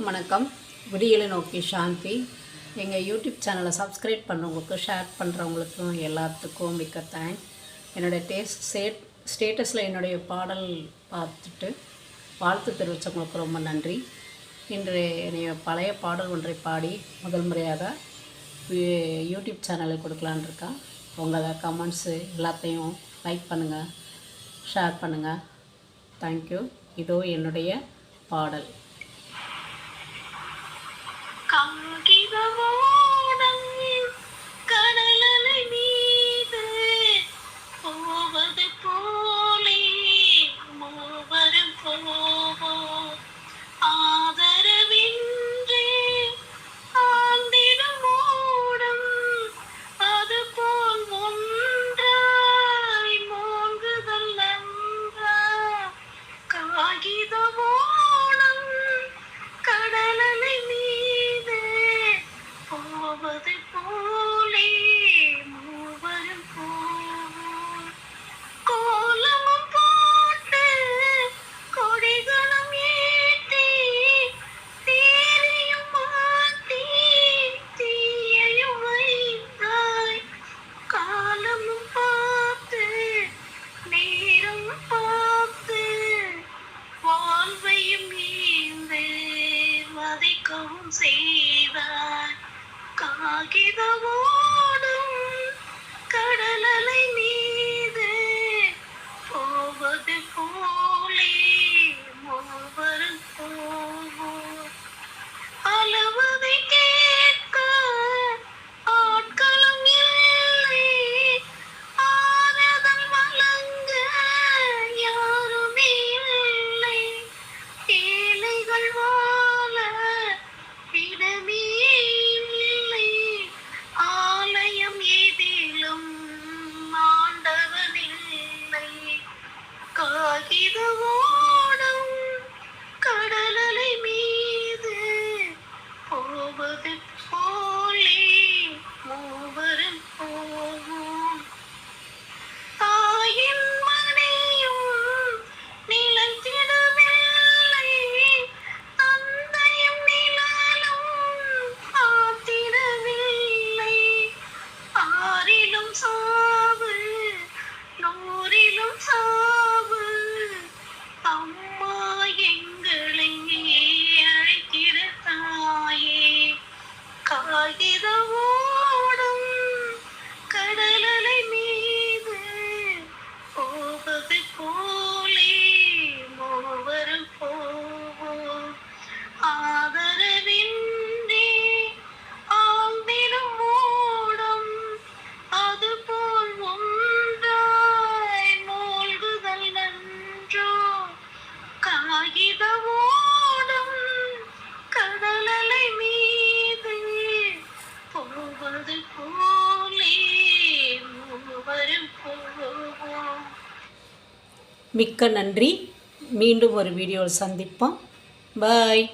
வணக்கம். விடியலை நோக்கி சாந்தி. எங்கள் யூடியூப் சேனலை சப்ஸ்கிரைப் பண்ணுறவங்களுக்கு, ஷேர் பண்ணுறவங்களுக்கும் எல்லாத்துக்கும் மிக்க தேங்க்ஸ். என்னுடைய ஸ்டேட்டஸில் என்னுடைய பாடல் பார்த்துட்டு வாழ்த்து தெரிவித்தவங்களுக்கு ரொம்ப நன்றி. இன்று என்னுடைய பழைய பாடல் ஒன்றை பாடி முதல் முறையாக யூடியூப் சேனலை கொடுக்கலான் இருக்கேன். உங்களை கமெண்ட்ஸு எல்லாத்தையும் லைக் பண்ணுங்கள், ஷேர் பண்ணுங்கள். தேங்க்யூ. இதோ என்னுடைய பாடல். கடலலை மீது போவது போலே மூவரும் போவோம். ஆதரவின்றி ஆந்திரம் ஓடும் அது போல் ஒன்றாய் மூங்குதல் நன்றா. காகிதமோடும் கடலலை மீது போவது போலே மூவரும் போவோம். கோலமும் போட்டு கொடிகளும் ஏற்றி தேரையும் மாற்றி தீயையும் வைத்தாய். காலமும் பார்த்து நேரம் பார்த்து வாழ்வையும் ஈந்து வதைக்கவும் செய்தாய். காகிதமோடும் கடலலை மீது போவது போலே மூவரும் போவோம். அளவதை கேட்க ஆட்களும் இல்லை, ஆறுதல் வழங்க யாருமே இல்லை. ஏழைகள் வாழ இடமே இல்லை, ஆலயம் ஏதிலும் ஆண்டவன் இல்லை. காகிதமோடும் கடலலை மீது போவது போலே மூவரும் போவோம். தாயின் மடியும் நிலைத்திடவில்லை, தந்தையும் நிழலும் பார்த்திடவில்லை. ஆறிலும் சாவு நூறிலும் சாவு, அம்மா எங்களை அழைத்திட தாயே. காகிதமோடும் கடலலை மீது போவது போலே மூவரும் போவோம். ஆதரவின்றி ஆழ்ந்திடும் ஓடும் அது போல் ஒன்றாய் மூழ்குதல் நன்றோ. காகிதமோடும் கடலலை மீது போவது போலே மூவரும் போவோம். மிக்க நன்றி. மீண்டும் ஒரு வீடியோவில் சந்திப்போம். பாய்.